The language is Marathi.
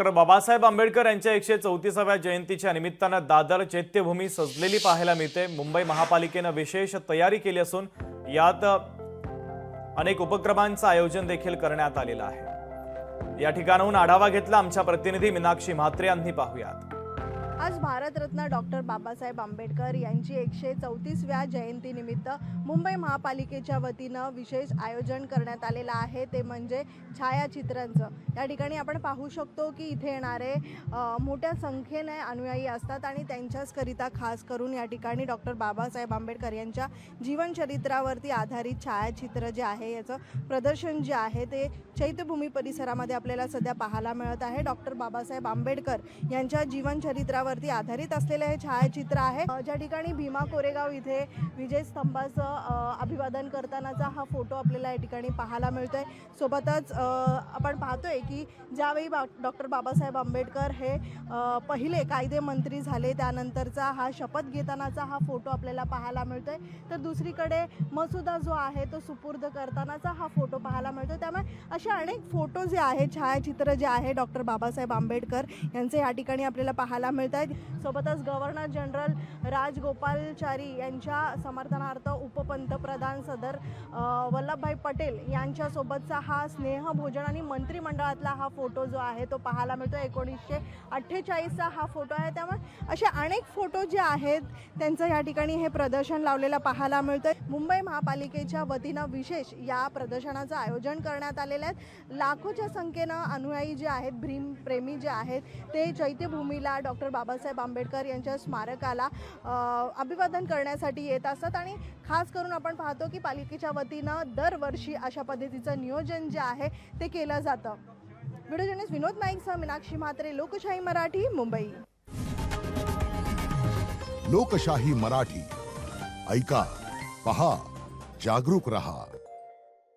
डॉक्टर बाबासाहेब आंबेडकर यांच्या 134व्या जयंतीच्या निमित्तानं दादर चैत्यभूमी सजलेली पाहायला मिळते। मुंबई महापालिकेने विशेष तयारी केली असून यात अनेक उपक्रमांचं आयोजन देखील करण्यात आलेलं आहे। या ठिकाणाहून आढावा घेतला आमच्या प्रतिनिधी मीनाक्षी म्हात्रे यांनी। पाहूयात। आज भारतरत्न डॉक्टर बाबासाहेब आंबेडकर यांची 134व्या जयंतीनिमित्त मुंबई महापालिकेच्या वतीनं विशेष आयोजन करण्यात आलेलं आहे, ते म्हणजे छायाचित्रांचं। या ठिकाणी आपण पाहू शकतो की इथे येणारे मोठ्या संख्येने अनुयायी असतात आणि त्यांच्याचकरिता खास करून या ठिकाणी डॉक्टर बाबासाहेब आंबेडकर यांच्या जीवनचरित्रावरती आधारित छायाचित्र जे आहे याचं प्रदर्शन जे आहे ते चैत्यभूमी परिसरामध्ये आपल्याला सध्या पाहायला मिळत आहे। डॉक्टर बाबासाहेब आंबेडकर यांच्या जीवनचरित्रावर आधारित असलेले हे छायाचित्र आहे। ज्या ठिकाणी भीमा कोरेगाव इथे विजय स्तंभाचं अभिवादन करतानाचा हा फोटो आपल्याला या ठिकाणी पाहायला मिळतोय। सोबतच आपण पाहतोय की ज्यावेळी डॉक्टर बाबासाहेब आंबेडकर हे पहिले कायदे मंत्री झाले त्यानंतरचा हा शपथ घेतानाचा हा फोटो आपल्याला पाहायला मिळतोय। तर दुसरीकडे मसुदा जो आहे तो सुपूर्द करतानाचा हा फोटो पाहायला मिळतोय। त्यामुळे असे अनेक फोटो जे आहेत, छायाचित्र जे आहे डॉक्टर बाबासाहेब आंबेडकर यांचे या ठिकाणी आपल्याला पाहायला मिळतात। सोबतच गव्हर्नर जनरल राजगोपालचारी यांच्या समर्थनार्थ उपपंतप्रधान सदर वल्लभभाई पटेल यांच्या सोबतचा हा स्नेहभोजन आणि मंत्रिमंडळातला हा फोटो जो आहे तो पाहायला मिळतो। 1948चा हा फोटो आहे। त्यामुळे असे अनेक फोटो जे आहेत त्यांचं या ठिकाणी हे प्रदर्शन लावलेलं पाहायला मिळतं। मुंबई महापालिकेच्या वतीनं विशेष या प्रदर्शनाचं आयोजन करण्यात आलेलं आहे। लाखोच्या संख्येनं अनुयायी जे आहेत, भीमप्रेमी जे आहेत ते चैत्यभूमीला डॉक्टर बाबासाहेब आंबेडकर यांच्या स्मारकाला अभिवादन करण्यासाठी येत असतात आणि खास करून आपण पाहतो की पालिकेच्या वतीनं दरवर्षी अशा पद्धतीचं नियोजन जे आहे ते केलं जातं। व्हिडिओ जर्नलिस्ट विनोद नाईकसह मीनाक्षी म्हात्रे, लोकशाही मराठी, मुंबई। लोकशाही मराठी ऐका, पहा, जागरूक रहा।